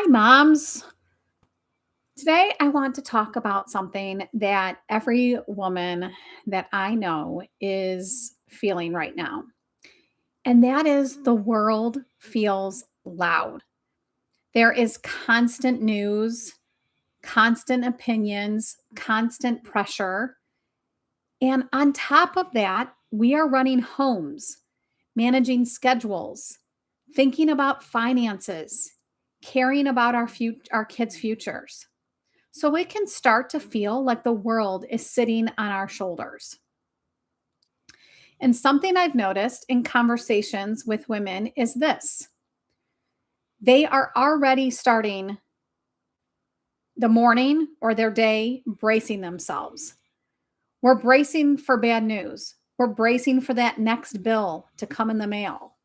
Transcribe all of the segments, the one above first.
Hi, moms. Today, I want to talk about something that every woman that I know is feeling right now. And that is the world feels loud. There is constant news, constant opinions, constant pressure. And on top of that, we are running homes, managing schedules, thinking about finances, caring about our kids' futures. So it can start to feel like the world is sitting on our shoulders. And something I've noticed in conversations with women is this: they are already starting the morning or their day bracing themselves. We're bracing for bad news. We're bracing for that next bill to come in the mail.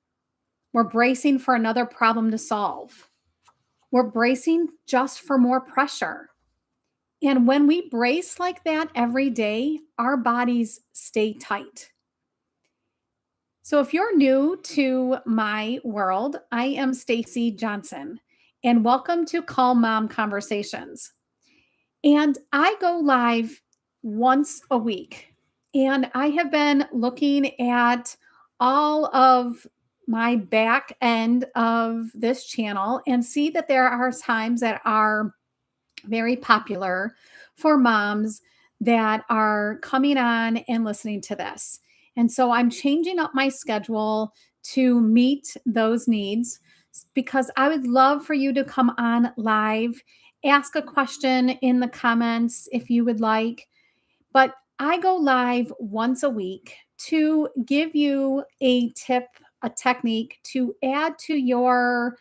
We're bracing for another problem to solve. We're bracing just for more pressure. And when we brace like that every day, our bodies stay tight. So if you're new to my world, I am Stacy Johnson, and welcome to Calm Mom Conversations. And I go live once a week. And I have been looking at all of my back end of this channel and see that there are times that are very popular for moms that are coming on and listening to this. And so I'm changing up my schedule to meet those needs because I would love for you to come on live, ask a question in the comments if you would like. But I go live once a week to give you a tip, a technique to add to your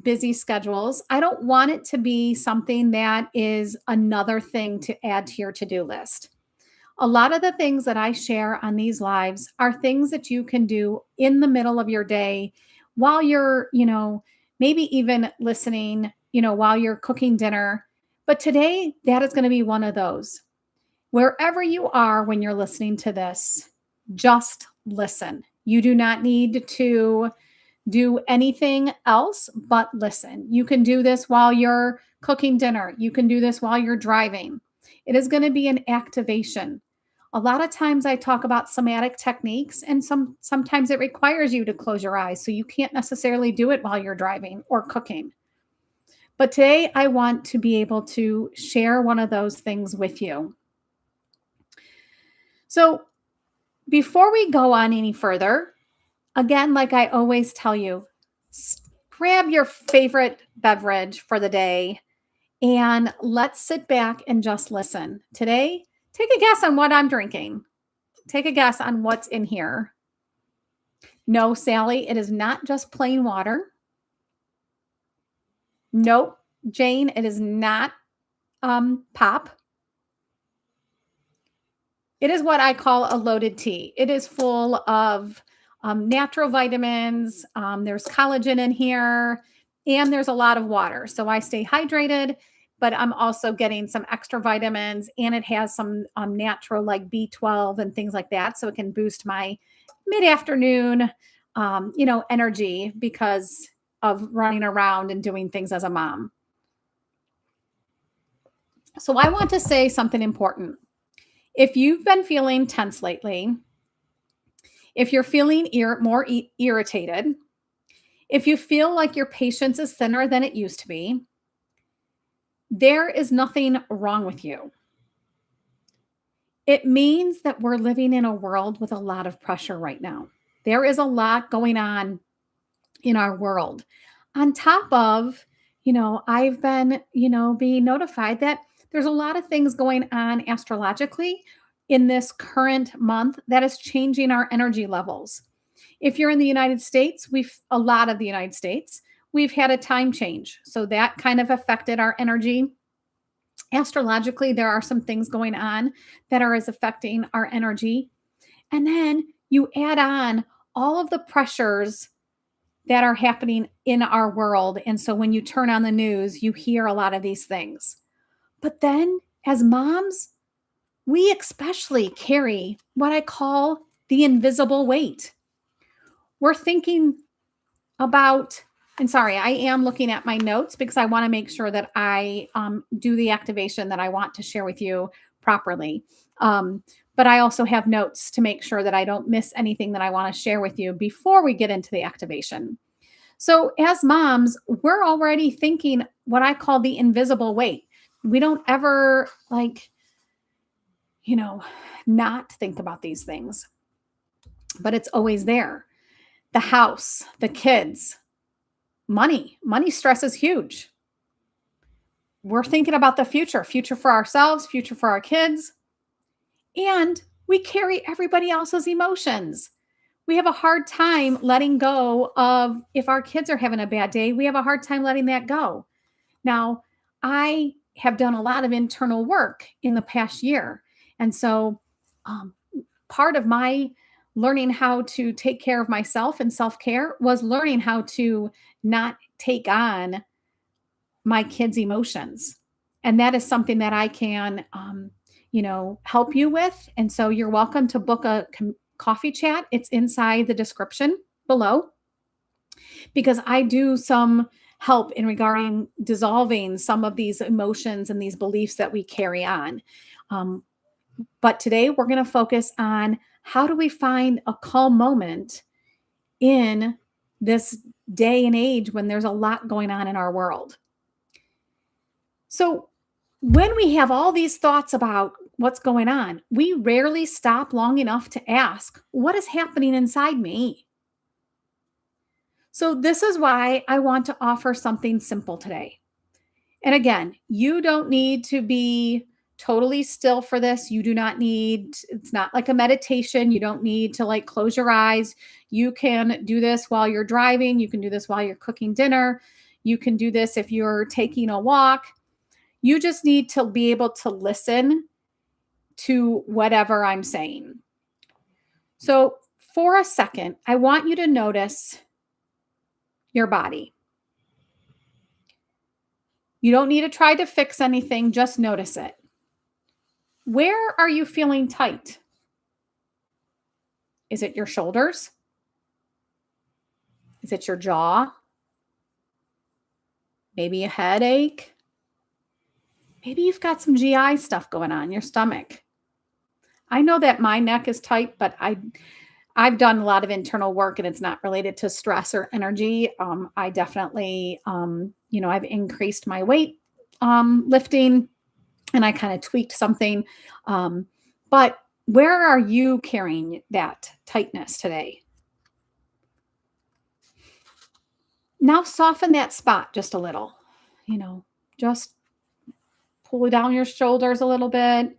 busy schedules. I don't want it to be something that is another thing to add to your to-do list. A lot of the things that I share on these lives are things that you can do in the middle of your day while you're, maybe even listening, while you're cooking dinner. But today, that is going to be one of those. Wherever you are when you're listening to this, just listen. You do not need to do anything else but listen. You can do this while you're cooking dinner. You can do this while you're driving. It is going to be an activation. A lot of times I talk about somatic techniques, and sometimes it requires you to close your eyes, so you can't necessarily do it while you're driving or cooking. But today I want to be able to share one of those things with you. So before we go on any further, again, like I always tell you, grab your favorite beverage for the day and let's sit back and just listen. Today, take a guess on what I'm drinking. Take a guess on what's in here. No, Sally, it is not just plain water. Nope, Jane, it is not pop. It is what I call a loaded tea. It is full of natural vitamins. There's collagen in here, and there's a lot of water. So I stay hydrated, but I'm also getting some extra vitamins, and it has some natural like B12 and things like that. So it can boost my mid-afternoon, energy because of running around and doing things as a mom. So I want to say something important. If you've been feeling tense lately, if you're feeling more irritated, if you feel like your patience is thinner than it used to be, there is nothing wrong with you. It means that we're living in a world with a lot of pressure right now. There is a lot going on in our world. On top of, I've been, being notified that there's a lot of things going on astrologically in this current month that is changing our energy levels. If you're in the United States, a lot of the United States, we've had a time change. So that kind of affected our energy. Astrologically, there are some things going on that are affecting our energy. And then you add on all of the pressures that are happening in our world. And so when you turn on the news, you hear a lot of these things. But then as moms, we especially carry what I call the invisible weight. We're thinking about And sorry, I am looking at my notes because I want to make sure that I do the activation that I want to share with you properly. Um, but I also have notes to make sure that I don't miss anything that I want to share with you before we get into the activation. So, as moms, we're already thinking what I call the invisible weight. We don't ever you know, not think about these things, but it's always there. The house, the kids, money stress is huge. We're thinking about the future for ourselves, future for our kids, and we carry everybody else's emotions. We have a hard time letting go of if our kids are having a bad day, we have a hard time letting that go. Now, I have done a lot of internal work in the past year. And so, um, part of my learning how to take care of myself and self care was learning how to not take on my kids' emotions. And that is something that I can, help you with. And so you're welcome to book a coffee chat. It's inside the description below because I do some help in regarding dissolving some of these emotions and these beliefs that we carry on. Um, but today we're going to focus on how do we find a calm moment in this day and age when there's a lot going on in our world. So, when we have all these thoughts about what's going on, we rarely stop long enough to ask, what is happening inside me? So, this is why I want to offer something simple today. And again, you don't need to be totally still for this. You do not need, it's not like a meditation. You don't need to close your eyes. You can do this while you're driving. You can do this while you're cooking dinner. You can do this if you're taking a walk. You just need to be able to listen to whatever I'm saying. So, for a second, I want you to notice your body. You don't need to try to fix anything, just notice it. Where are you feeling tight? Is it your shoulders? Is it your jaw? Maybe a headache? Maybe you've got some GI stuff going on, your stomach. I know that my neck is tight, but I've done a lot of internal work and it's not related to stress or energy. I definitely, I've increased my weight lifting and I kind of tweaked something. But where are you carrying that tightness today? Now soften that spot just a little, just pull down your shoulders a little bit,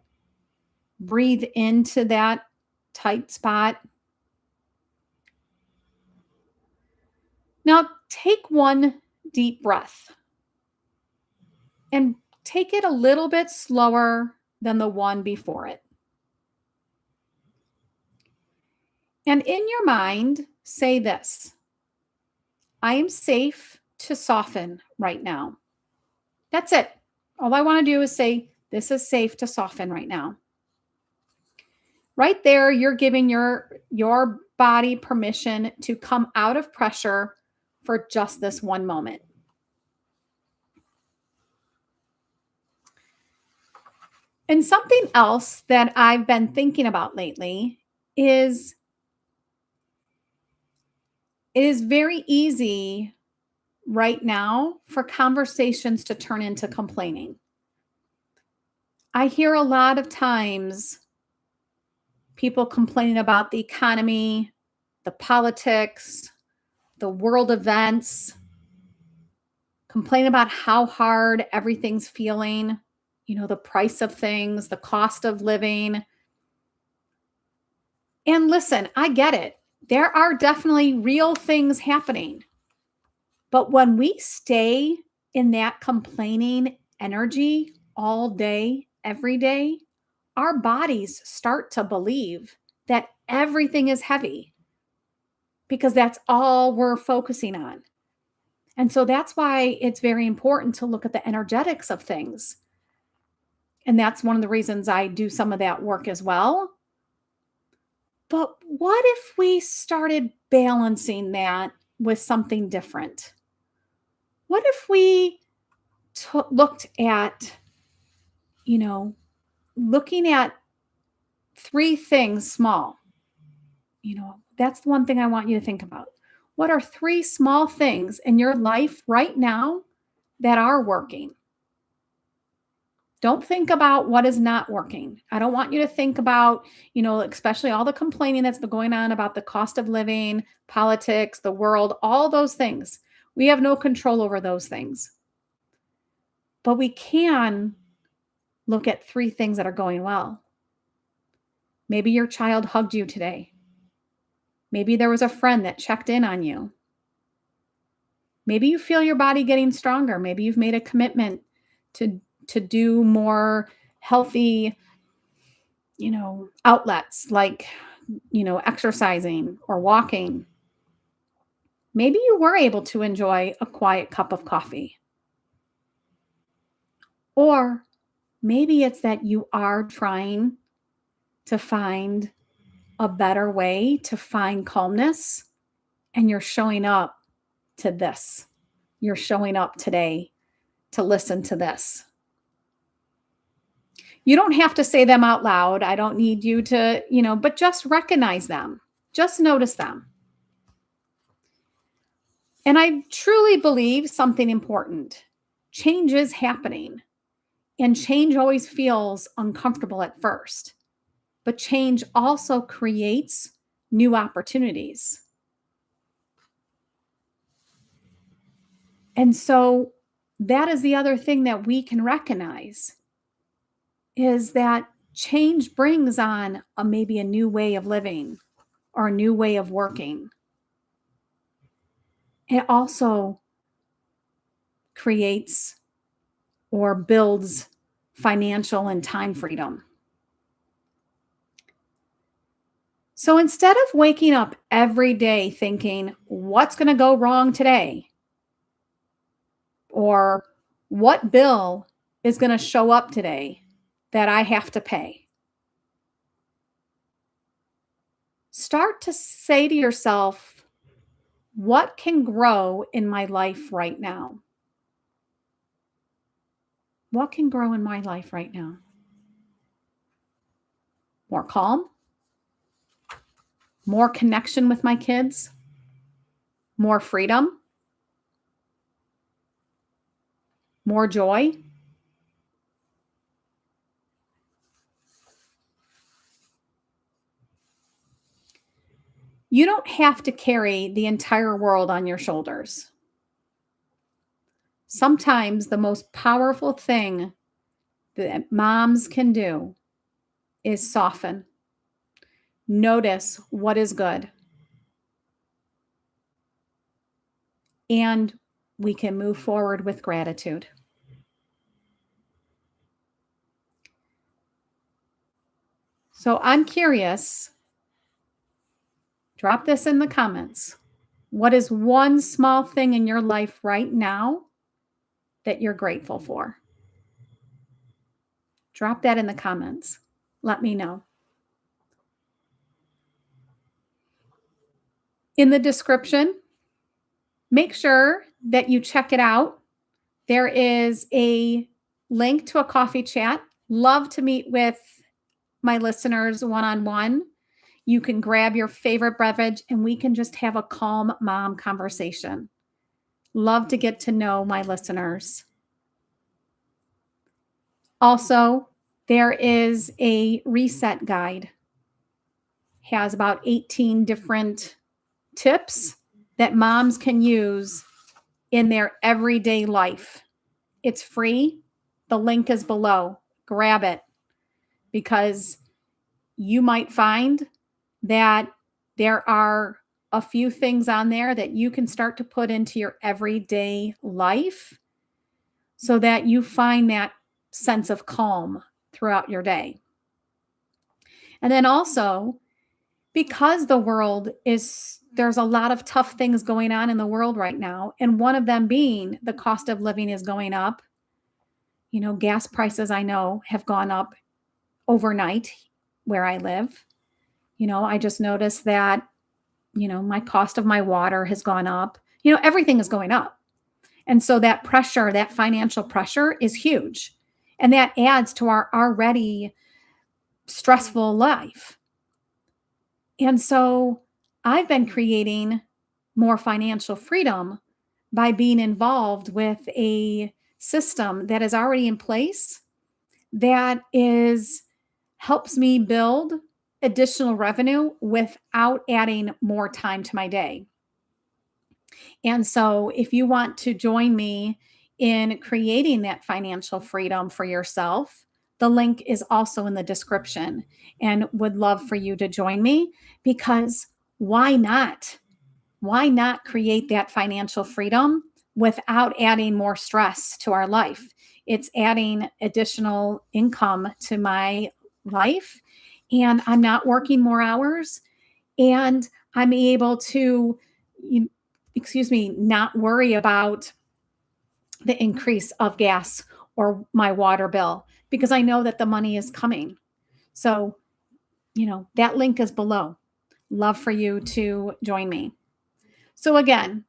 breathe into that tight spot. Now take one deep breath and take it a little bit slower than the one before it. And in your mind, say this: I am safe to soften right now. That's it. All I want to do is say, this is safe to soften right now. Right there, you're giving your body permission to come out of pressure for just this one moment. And something else that I've been thinking about lately is it is very easy right now for conversations to turn into complaining. I hear a lot of times people complaining about the economy, the politics, the world events, complain about how hard everything's feeling, the price of things, the cost of living. And listen, I get it. There are definitely real things happening. But when we stay in that complaining energy all day, every day, our bodies start to believe that everything is heavy because that's all we're focusing on. And so that's why it's very important to look at the energetics of things. And that's one of the reasons I do some of that work as well. But what if we started balancing that with something different? What if we looked at, you know, looking at three things small? That's the one thing I want you to think about. What are three small things in your life right now that are working? Don't think about what is not working. I don't want you to think about, especially all the complaining that's been going on about the cost of living, politics, the world, all those things. We have no control over those things. But we can look at three things that are going well. Maybe your child hugged you today. Maybe there was a friend that checked in on you. Maybe you feel your body getting stronger. Maybe you've made a commitment to do more healthy, outlets like, exercising or walking. Maybe you were able to enjoy a quiet cup of coffee. Or maybe it's that you are trying to find a better way to find calmness and you're showing up to this. You're showing up today to listen to this. You don't have to say them out loud. I don't need you to, but just recognize them. Just notice them. And I truly believe something important. Change is happening. And change always feels uncomfortable at first. But change also creates new opportunities. And so that is the other thing that we can recognize is that change brings on maybe a new way of living or a new way of working. It also creates or builds financial and time freedom. So instead of waking up every day thinking, what's going to go wrong today? Or what bill is going to show up today that I have to pay? Start to say to yourself, what can grow in my life right now? What can grow in my life right now? More calm? More connection with my kids? More freedom? More joy? You don't have to carry the entire world on your shoulders. Sometimes the most powerful thing that moms can do is soften. Notice what is good. And we can move forward with gratitude. So I'm curious, drop this in the comments. What is one small thing in your life right now that you're grateful for? Drop that in the comments. Let me know. In the description, make sure that you check it out. There is a link to a coffee chat. Love to meet with my listeners one-on-one. You can grab your favorite beverage and we can just have a calm mom conversation. Love to get to know my listeners. Also, there is a reset guide. Has about 18 different tips that moms can use in their everyday life. It's free. The link is below. Grab it because you might find that there are a few things on there that you can start to put into your everyday life so that you find that sense of calm throughout your day. And then also, because there's a lot of tough things going on in the world right now, and one of them being the cost of living is going up. Gas prices I know have gone up overnight where I live. I just noticed that, my cost of my water has gone up. Everything is going up. And so that pressure, that financial pressure is huge. And that adds to our already stressful life. And so I've been creating more financial freedom by being involved with a system that is already in place that is helps me build additional revenue without adding more time to my day. And so if you want to join me in creating that financial freedom for yourself, the link is also in the description and would love for you to join me because why not? Why not create that financial freedom without adding more stress to our life? It's adding additional income to my life, and I'm not working more hours, and I'm able to, not worry about the increase of gas or my water bill because I know that the money is coming. So, that link is below. Love for you to join me. So, again,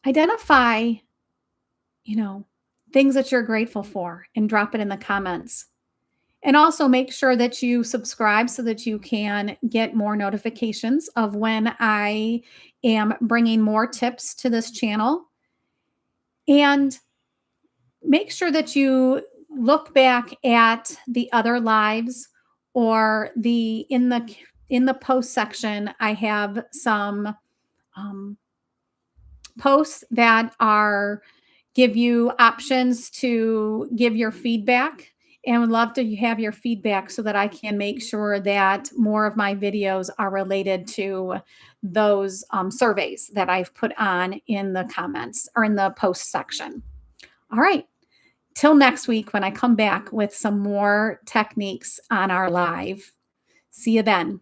identify, you know, things that you're grateful for and drop it in the comments. And also make sure that you subscribe so that you can get more notifications of when I am bringing more tips to this channel. And make sure that you look back at the other lives or the post section. I have some posts that are give you options to give your feedback, and would love to have your feedback so that I can make sure that more of my videos are related to those surveys that I've put on in the comments or in the post section. All right. Till next week when I come back with some more techniques on our live. See you then.